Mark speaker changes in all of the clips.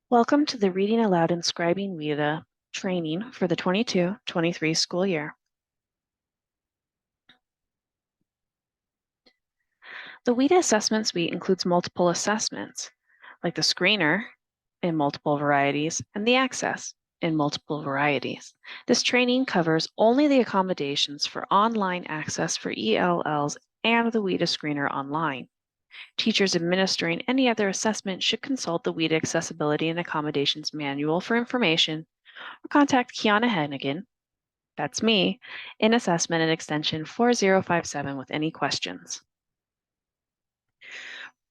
Speaker 1: Welcome to the Reading Aloud and Scribing WIDA training for the 22-23 school year. The WIDA assessment suite includes multiple assessments, like the screener in multiple varieties and the access in multiple varieties. This training covers only the accommodations for online access for ELLs and the WIDA screener online. Teachers administering any other assessment should consult the WIDA Accessibility and Accommodations Manual for information or contact Kiana Hennigan, that's me, in assessment at extension 4057 with any questions.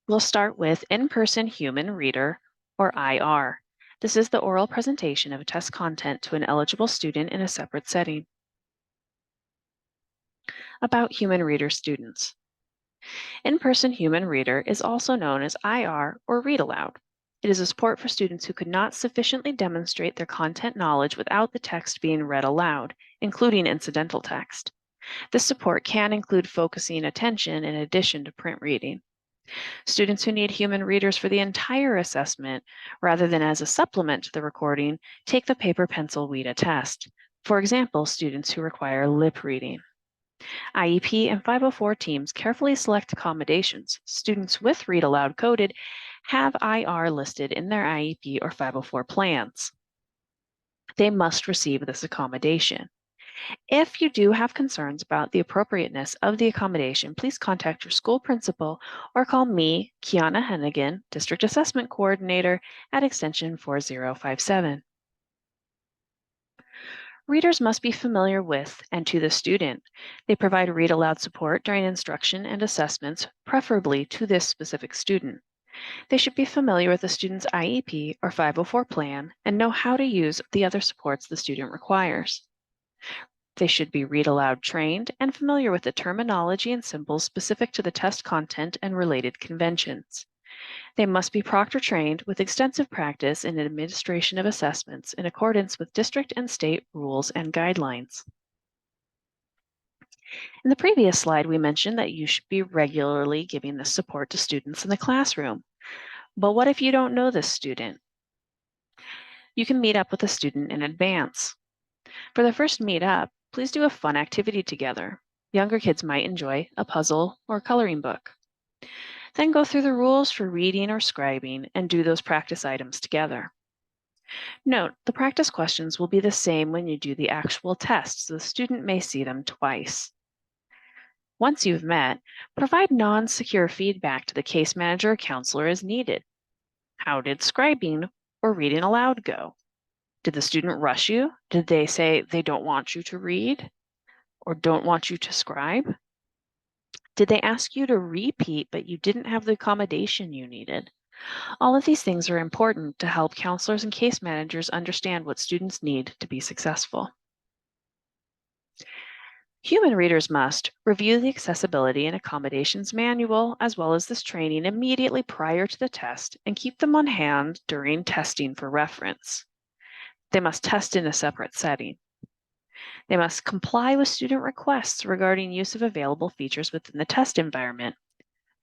Speaker 1: We'll start with in-person human reader, or IR. This is the oral presentation of test content to an eligible student in a separate setting. About human reader students. In-person human reader is also known as IR or read aloud. It is a support for students who could not sufficiently demonstrate their content knowledge without the text being read aloud, including incidental text. This support can include focusing attention in addition to print reading. Students who need human readers for the entire assessment, rather than as a supplement to the recording, take the paper pencil WIDA test. For example, students who require lip reading. IEP and 504 teams carefully select accommodations. Students with Read Aloud coded have IR listed in their IEP or 504 plans. They must receive this accommodation. If you do have concerns about the appropriateness of the accommodation, please contact your school principal or call me, Kiana Hennigan, District Assessment Coordinator, at extension 4057. Readers must be familiar with and to the student. They provide read aloud support during instruction and assessments, preferably to this specific student. They should be familiar with the student's IEP or 504 plan and know how to use the other supports the student requires. They should be read aloud trained and familiar with the terminology and symbols specific to the test content and related conventions. They must be proctor trained with extensive practice in administration of assessments in accordance with district and state rules and guidelines. In the previous slide, we mentioned that you should be regularly giving this support to students in the classroom. But what if you don't know this student? You can meet up with a student in advance. For the first meet-up, please do a fun activity together. Younger kids might enjoy a puzzle or coloring book. Then go through the rules for reading or scribing and do those practice items together. Note, the practice questions will be the same when you do the actual test, so the student may see them twice. Once you've met, provide non-secure feedback to the case manager or counselor as needed. How did scribing or reading aloud go? Did the student rush you? Did they say they don't want you to read or don't want you to scribe? Did they ask you to repeat, but you didn't have the accommodation you needed? All of these things are important to help counselors and case managers understand what students need to be successful. Human readers must review the Accessibility and Accommodations Manual as well as this training immediately prior to the test and keep them on hand during testing for reference. They must test in a separate setting. They must comply with student requests regarding use of available features within the test environment.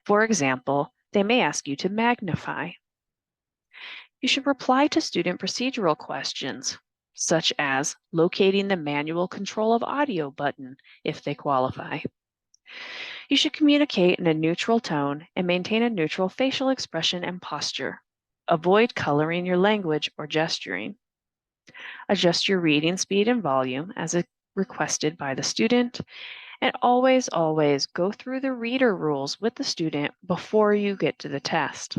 Speaker 1: For example, they may ask you to magnify. You should reply to student procedural questions, such as locating the manual control of audio button if they qualify. You should communicate in a neutral tone and maintain a neutral facial expression and posture. Avoid coloring your language or gesturing. Adjust your reading speed and volume as requested by the student, and always go through the reader rules with the student before you get to the test.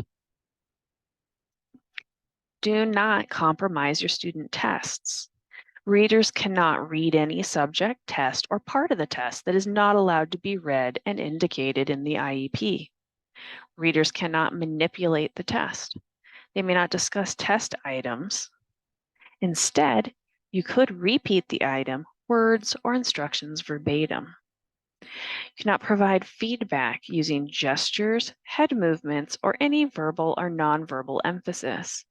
Speaker 1: Do not compromise your student tests. Readers cannot read any subject, test, or part of the test that is not allowed to be read and indicated in the IEP. Readers cannot manipulate the test. They may not discuss test items. Instead, you could repeat the item, words, or instructions verbatim. You cannot provide feedback using gestures, head movements, or any verbal or nonverbal emphasis.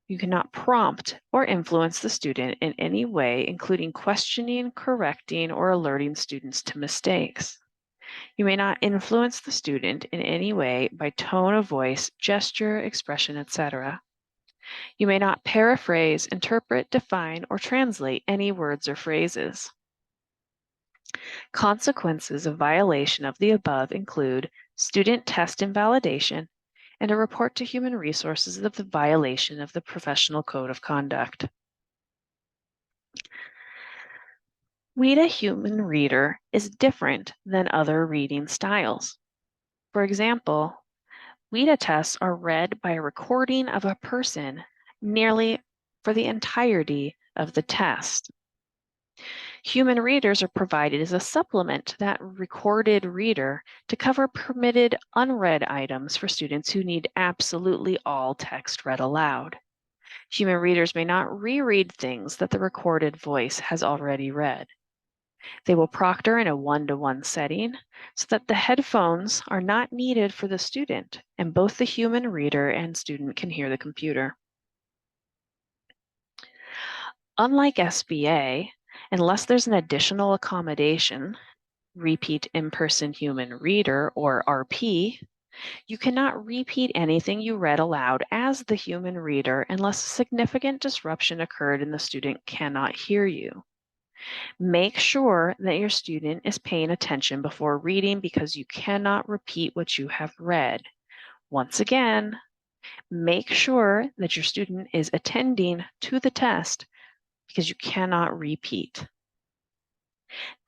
Speaker 1: You cannot prompt or influence the student in any way, including questioning, correcting, or alerting students to mistakes. You may not influence the student in any way by tone of voice, gesture, expression, etc. You may not paraphrase, interpret, define, or translate any words or phrases. Consequences of violation of the above include student test invalidation and a report to Human Resources of the violation of the Professional Code of Conduct. WIDA Human Reader is different than other reading styles. For example, WIDA tests are read by a recording of a person nearly for the entirety of the test. Human readers are provided as a supplement to that recorded reader to cover permitted unread items for students who need absolutely all text read aloud. Human readers may not reread things that the recorded voice has already read. They will proctor in a one-to-one setting so that the headphones are not needed for the student, and both the human reader and student can hear the computer. Unlike SBA, unless there's an additional accommodation, repeat in-person human reader, or RP, you cannot repeat anything you read aloud as the human reader unless a significant disruption occurred and the student cannot hear you. Make sure that your student is paying attention before reading because you cannot repeat what you have read. Once again, make sure that your student is attending to the test because you cannot repeat.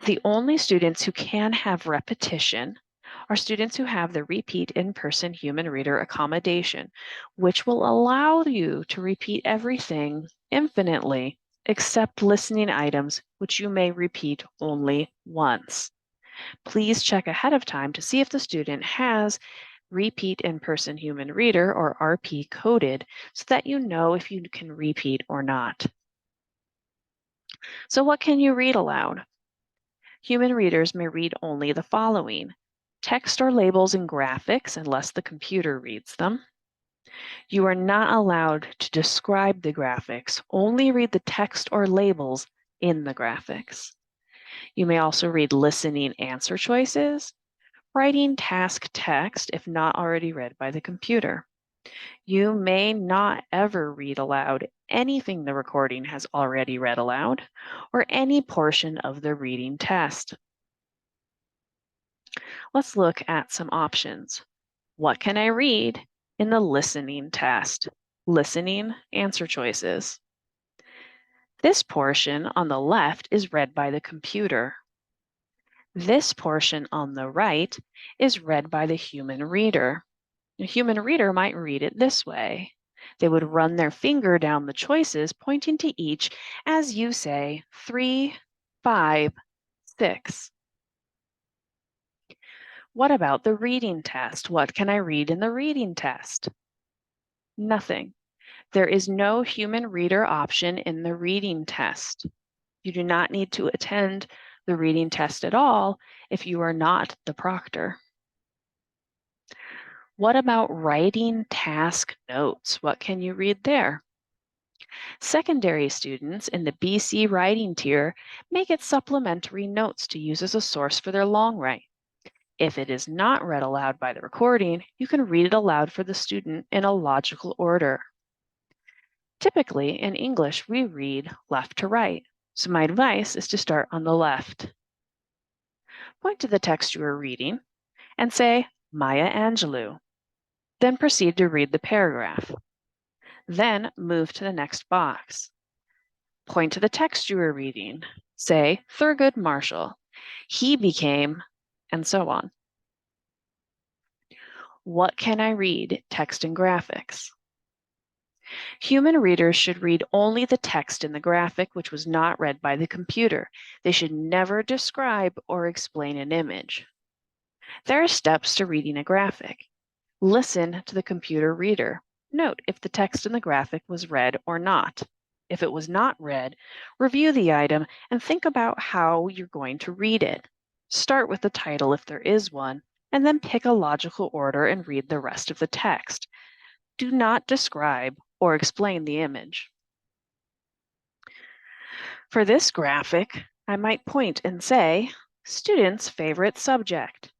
Speaker 1: The only students who can have repetition are students who have the repeat in-person human reader accommodation, which will allow you to repeat everything infinitely except listening items, which you may repeat only once. Please check ahead of time to see if the student has repeat in-person human reader or RP coded so that you know if you can repeat or not. So what can you read aloud? Human readers may read only the following: text or labels and graphics unless the computer reads them. You are not allowed to describe the graphics, only read the text or labels in the graphics. You may also read listening answer choices, writing task text if not already read by the computer. You may not ever read aloud anything the recording has already read aloud, or any portion of the reading test. Let's look at some options. What can I read in the listening test? Listening answer choices. This portion on the left is read by the computer. This portion on the right is read by the human reader. A human reader might read it this way. They would run their finger down the choices, pointing to each as you say 3, 5, 6. What about the reading test? What can I read in the reading test? Nothing. There is no human reader option in the reading test. You do not need to attend the reading test at all if you are not the proctor. What about writing task notes? What can you read there? Secondary students in the BC writing tier may get supplementary notes to use as a source for their long write. If it is not read aloud by the recording, you can read it aloud for the student in a logical order. Typically, in English, we read left to right, so my advice is to start on the left. Point to the text you are reading and say, Maya Angelou. Then proceed to read the paragraph. Then move to the next box. Point to the text you are reading. Say, Thurgood Marshall. He became, and so on. What can I read? Text and graphics. Human readers should read only the text in the graphic which was not read by the computer. They should never describe or explain an image. There are steps to reading a graphic. Listen to the computer reader. Note if the text in the graphic was read or not. If it was not read, review the item and think about how you're going to read it. Start with the title if there is one, and then pick a logical order and read the rest of the text. Do not describe or explain the image. For this graphic, I might point and say, student's favorite subject.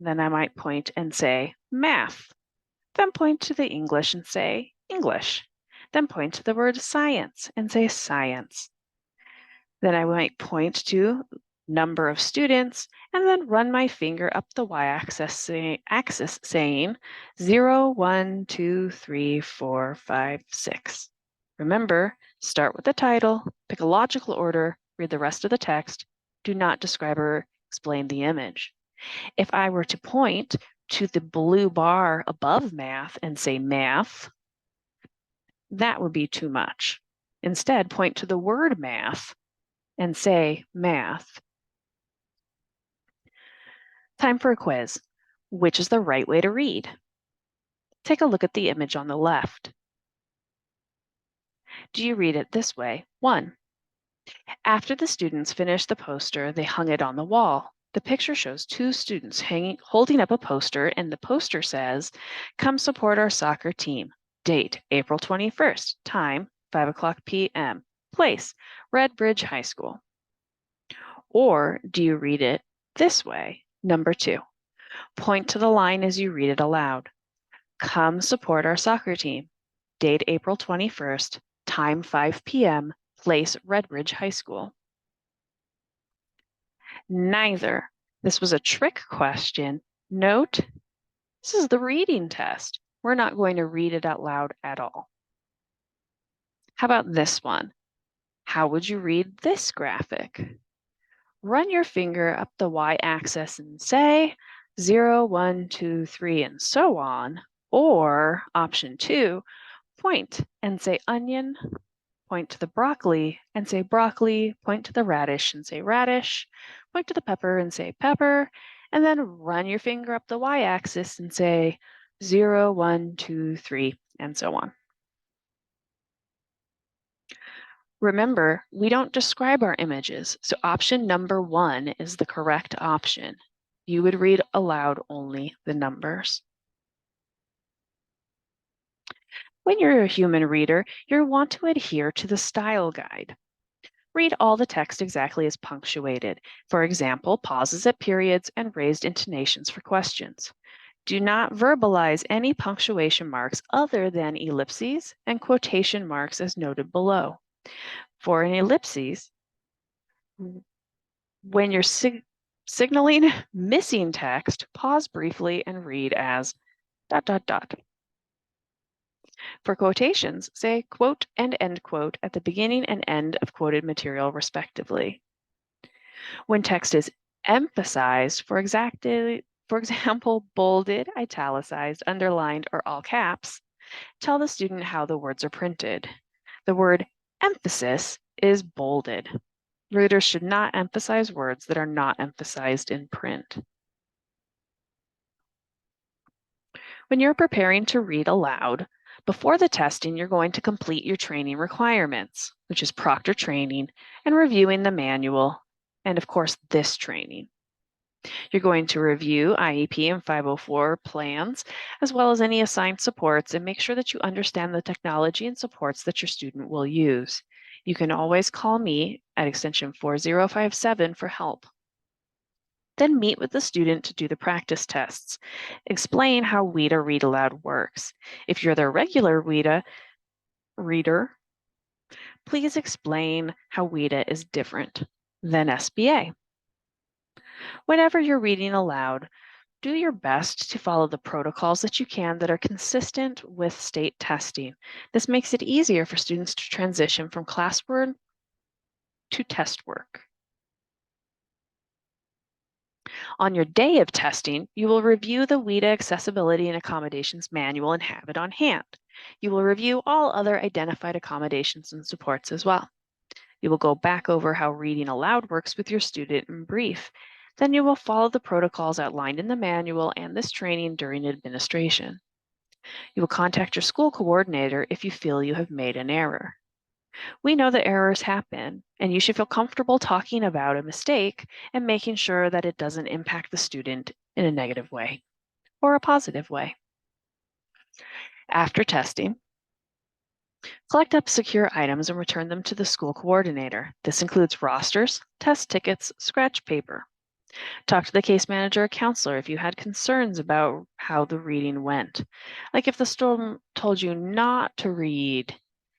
Speaker 1: Then I might point and say, math. Then point to the English and say, English. Then point to the word science and say science. Then I might point to number of students and then run my finger up the y-axis saying 0, 1, 2, 3, 4, 5, 6. Remember, start with the title, pick a logical order, read the rest of the text. Do not describe or explain the image. If I were to point to the blue bar above math and say math, that would be too much. Instead, point to the word math and say math. Time for a quiz. Which is the right way to read? Take a look at the image on the left. Do you read it this way? 1. After the students finished the poster, they hung it on the wall. The picture shows 2 students holding up a poster, and the poster says, "Come support our soccer team. Date, April 21st. Time, 5:00 p.m. Place, Red Bridge High School." Or do you read it this way? Number 2. Point to the line as you read it aloud. "Come support our soccer team. Date, April 21st. Time, 5 p.m. Place, Redbridge High School." Neither. This was a trick question. Note, this is the reading test. We're not going to read it out loud at all. How about this one? How would you read this graphic? Run your finger up the y-axis and say 0, 1, 2, 3, and so on. Or option 2, point and say onion, point to the broccoli and say broccoli, point to the radish and say radish, point to the pepper and say pepper, and then run your finger up the y-axis and say 0, 1, 2, 3, and so on. Remember, we don't describe our images, so option number 1 is the correct option. You would read aloud only the numbers. When you're a human reader, you'll want to adhere to the style guide. Read all the text exactly as punctuated. For example, pauses at periods and raised intonations for questions. Do not verbalize any punctuation marks other than ellipses and quotation marks as noted below. For an ellipses, when you're signaling missing text, pause briefly and read as ... For quotations, say quote and end quote at the beginning and end of quoted material, respectively. When text is emphasized, for example, bolded, italicized, underlined, or all caps, tell the student how the words are printed. The word emphasis is bolded. Readers should not emphasize words that are not emphasized in print. When you're preparing to read aloud, before the testing, you're going to complete your training requirements, which is proctor training and reviewing the manual, and of course, this training. You're going to review IEP and 504 plans, as well as any assigned supports, and make sure that you understand the technology and supports that your student will use. You can always call me at extension 4057 for help. Then meet with the student to do the practice tests. Explain how WIDA Read Aloud works. If you're the regular WIDA reader, please explain how WIDA is different than SBA. Whenever you're reading aloud, do your best to follow the protocols that you can that are consistent with state testing. This makes it easier for students to transition from classwork to test work. On your day of testing, you will review the WIDA Accessibility and Accommodations Manual and have it on hand. You will review all other identified accommodations and supports as well. You will go back over how reading aloud works with your student in brief. Then you will follow the protocols outlined in the manual and this training during administration. You will contact your school coordinator if you feel you have made an error. We know that errors happen, and you should feel comfortable talking about a mistake and making sure that it doesn't impact the student in a negative way or a positive way. After testing, collect up secure items and return them to the school coordinator. This includes rosters, test tickets, scratch paper. Talk to the case manager or counselor if you had concerns about how the reading went. Like if the student told you not to read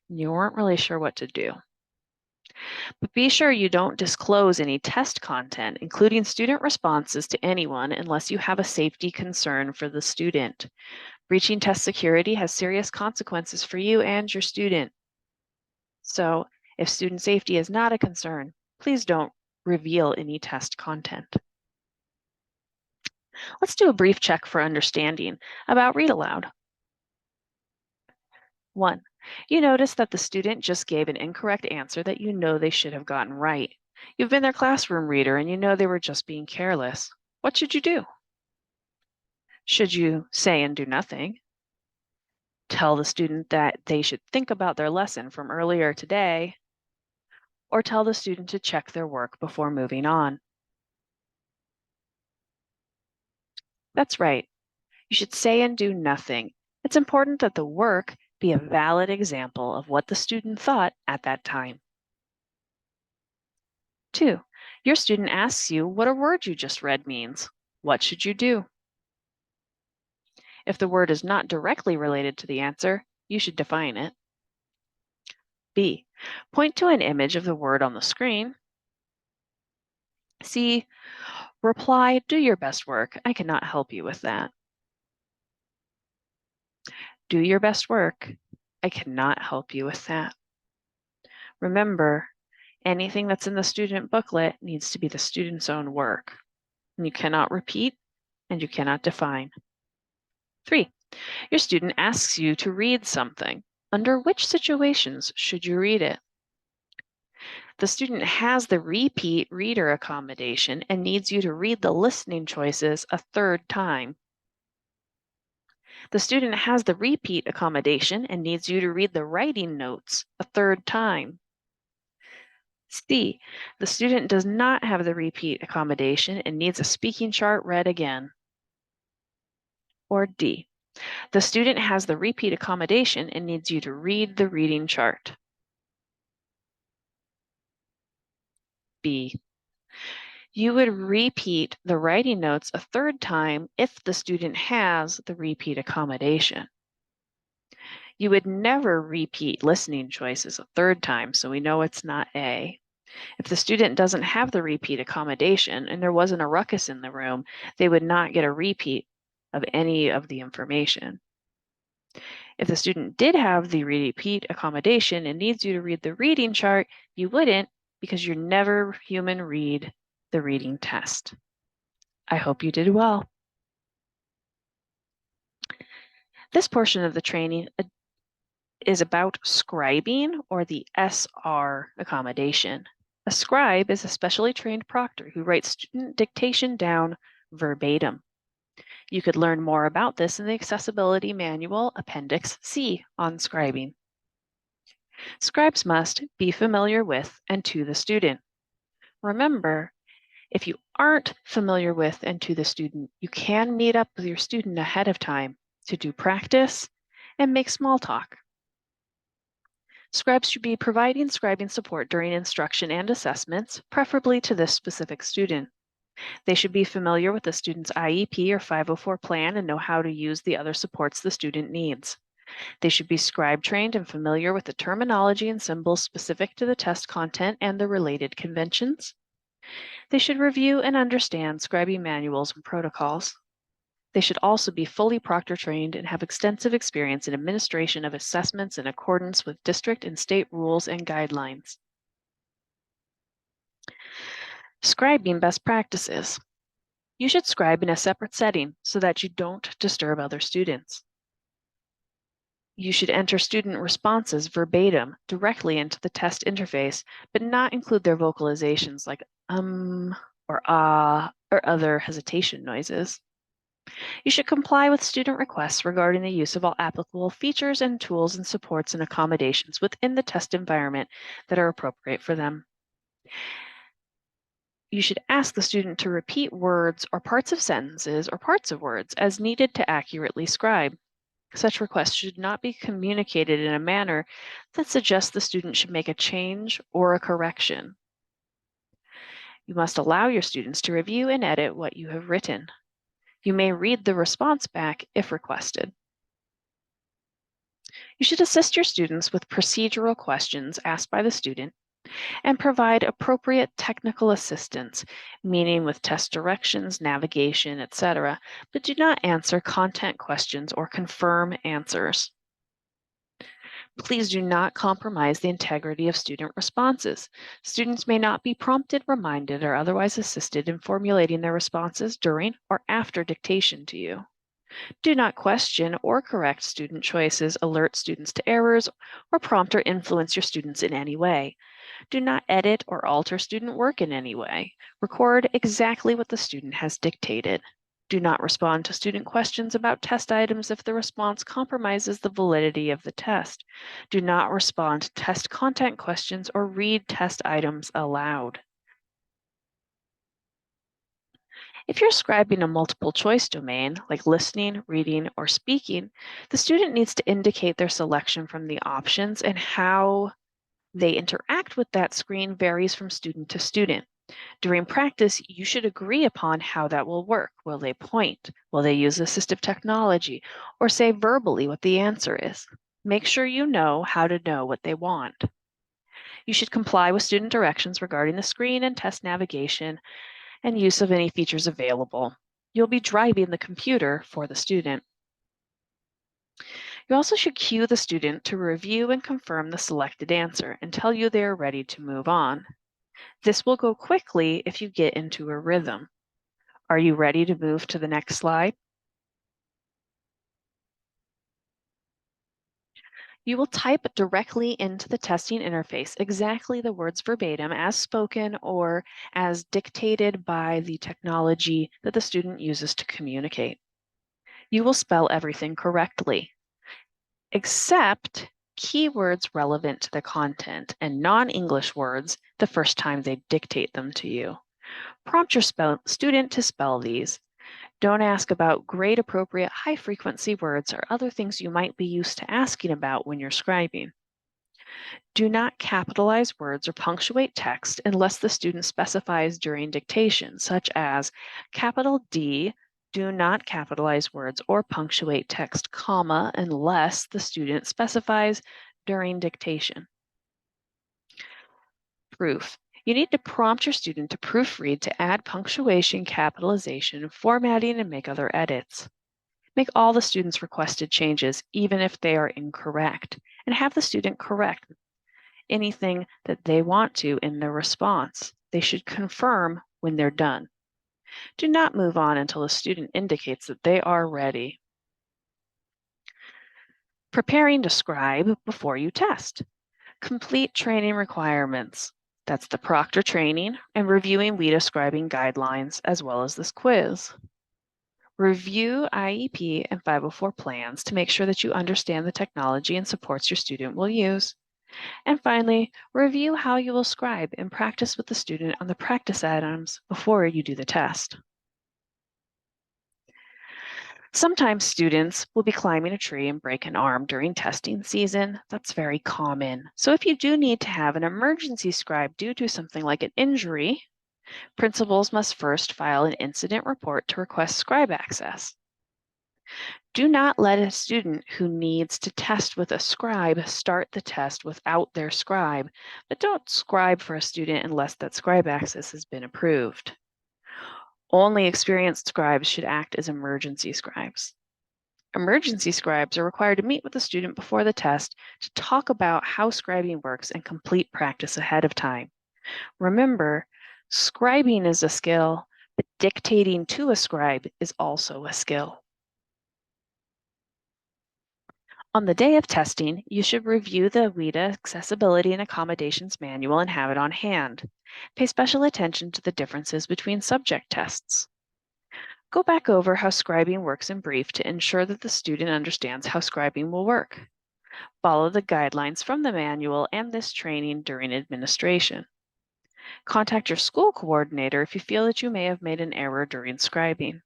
Speaker 1: You weren't really sure what to do. But be sure you don't disclose any test content, including student responses, to anyone unless you have a safety concern for the student. Breaching test security has serious consequences for you and your student. So, if student safety is not a concern, please don't reveal any test content. Let's do a brief check for understanding about Read Aloud. 1. You notice that the student just gave an incorrect answer that you know they should have gotten right. You've been their classroom reader and you know they were just being careless. What should you do? Should you say and do nothing? Tell the student that they should think about their lesson from earlier today, or tell the student to check their work before moving on? That's right. You should say and do nothing. It's important that the work be a valid example of what the student thought at that time. 2. Your student asks you what a word you just read means. What should you do? If the word is not directly related to the answer, you should define it. B. Point to an image of the word on the screen. C. Reply, do your best work. I cannot help you with that. Do your best work. I cannot help you with that. Remember, anything that's in the student booklet needs to be the student's own work. And you cannot repeat and you cannot define. 3. Your student asks you to read something. Under which situations should you read it? The student has the repeat reader accommodation and needs you to read the listening choices a third time. The student has the repeat accommodation and needs you to read the writing notes a third time. C. The student does not have the repeat accommodation and needs a speaking chart read again. Or D. The student has the repeat accommodation and needs you to read the reading chart. B. You would repeat the writing notes a third time if the student has the repeat accommodation. You would never repeat listening choices a third time, so we know it's not A. If the student doesn't have the repeat accommodation and there wasn't a ruckus in the room, they would not get a repeat of any of the information. If the student did have the repeat accommodation and needs you to read the reading chart, you wouldn't, because you're never human read the reading test. I hope you did well. This portion of the training is about scribing, or the SR accommodation. A scribe is a specially trained proctor who writes student dictation down verbatim. You could learn more about this in the Accessibility Manual Appendix C on scribing. Scribes must be familiar with and to the student. Remember, if you aren't familiar with and to the student, you can meet up with your student ahead of time to do practice and make small talk. Scribes should be providing scribing support during instruction and assessments, preferably to this specific student. They should be familiar with the student's IEP or 504 plan and know how to use the other supports the student needs. They should be scribe trained and familiar with the terminology and symbols specific to the test content and the related conventions. They should review and understand scribing manuals and protocols. They should also be fully proctor trained and have extensive experience in administration of assessments in accordance with district and state rules and guidelines. Scribing best practices. You should scribe in a separate setting so that you don't disturb other students. You should enter student responses verbatim directly into the test interface, but not include their vocalizations like or ah or other hesitation noises. You should comply with student requests regarding the use of all applicable features and tools and supports and accommodations within the test environment that are appropriate for them. You should ask the student to repeat words or parts of sentences or parts of words as needed to accurately scribe. Such requests should not be communicated in a manner that suggests the student should make a change or a correction. You must allow your students to review and edit what you have written. You may read the response back if requested. You should assist your students with procedural questions asked by the student and provide appropriate technical assistance, meaning with test directions, navigation, etc., but do not answer content questions or confirm answers. Please do not compromise the integrity of student responses. Students may not be prompted, reminded, or otherwise assisted in formulating their responses during or after dictation to you. Do not question or correct student choices, alert students to errors, or prompt or influence your students in any way. Do not edit or alter student work in any way. Record exactly what the student has dictated. Do not respond to student questions about test items if the response compromises the validity of the test. Do not respond to test content questions or read test items aloud. If you're scribing a multiple choice domain, like listening, reading, or speaking, the student needs to indicate their selection from the options, and how they interact with that screen varies from student to student. During practice, you should agree upon how that will work. Will they point? Will they use assistive technology? Or say verbally what the answer is? Make sure you know how to know what they want. You should comply with student directions regarding the screen and test navigation and use of any features available. You'll be driving the computer for the student. You also should cue the student to review and confirm the selected answer and tell you they are ready to move on. This will go quickly if you get into a rhythm. Are you ready to move to the next slide? You will type directly into the testing interface exactly the words verbatim as spoken or as dictated by the technology that the student uses to communicate. You will spell everything correctly, except keywords relevant to the content and non-English words the first time they dictate them to you. Prompt your student to spell these. Don't ask about grade appropriate high frequency words or other things you might be used to asking about when you're scribing. Do not capitalize words or punctuate text unless the student specifies during dictation, such as capital D, do not capitalize words or punctuate text, comma, unless the student specifies during dictation. Proof. You need to prompt your student to proofread to add punctuation, capitalization, formatting, and make other edits. Make all the students' requested changes, even if they are incorrect, and have the student correct anything that they want to in their response. They should confirm when they're done. Do not move on until the student indicates that they are ready. Preparing to scribe before you test. Complete training requirements. That's the proctor training and reviewing WIDA scribing guidelines, as well as this quiz. Review IEP and 504 plans to make sure that you understand the technology and supports your student will use. And finally, review how you will scribe and practice with the student on the practice items before you do the test. Sometimes students will be climbing a tree and break an arm during testing season. That's very common. So if you do need to have an emergency scribe due to something like an injury, principals must first file an incident report to request scribe access. Do not let a student who needs to test with a scribe start the test without their scribe, but don't scribe for a student unless that scribe access has been approved. Only experienced scribes should act as emergency scribes. Emergency scribes are required to meet with the student before the test to talk about how scribing works and complete practice ahead of time. Remember, scribing is a skill, but dictating to a scribe is also a skill. On the day of testing, you should review the WIDA Accessibility and Accommodations Manual and have it on hand. Pay special attention to the differences between subject tests. Go back over how scribing works in brief to ensure that the student understands how scribing will work. Follow the guidelines from the manual and this training during administration. Contact your school coordinator if you feel that you may have made an error during scribing.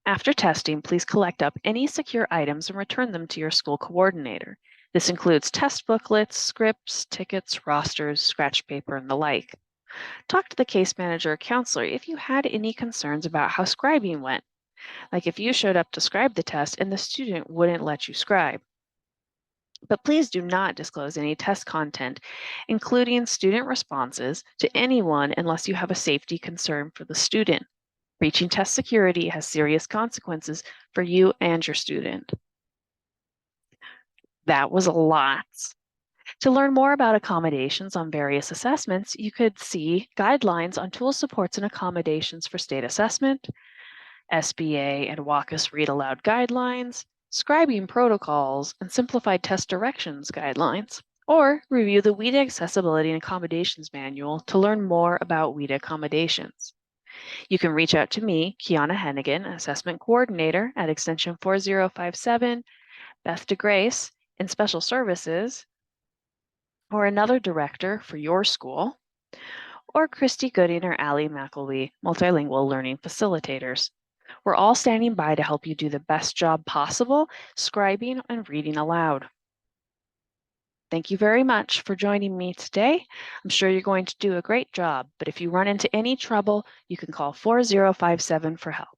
Speaker 1: After testing, please collect up any secure items and return them to your school coordinator. This includes test booklets, scripts, tickets, rosters, scratch paper, and the like. Talk to the case manager or counselor if you had any concerns about how scribing went. Like if you showed up to scribe the test and the student wouldn't let you scribe. But please do not disclose any test content, including student responses, to anyone unless you have a safety concern for the student. Breaching test security has serious consequences for you and your student. That was a lot. To learn more about accommodations on various assessments, you could see guidelines on tool supports and accommodations for state assessment, SBA and WACUS Read Aloud guidelines, scribing protocols, and simplified test directions guidelines. Or review the WIDA Accessibility and Accommodations Manual to learn more about WIDA accommodations. You can reach out to me, Kiana Hennigan, Assessment Coordinator at Extension 4057, Beth DeGrace in Special Services, or another director for your school, or Christy Gooding or Allie McElwee, Multilingual Learning Facilitators. We're all standing by to help you do the best job possible, scribing and reading aloud. Thank you very much for joining me today. I'm sure you're going to do a great job, but if you run into any trouble, you can call 4057 for help.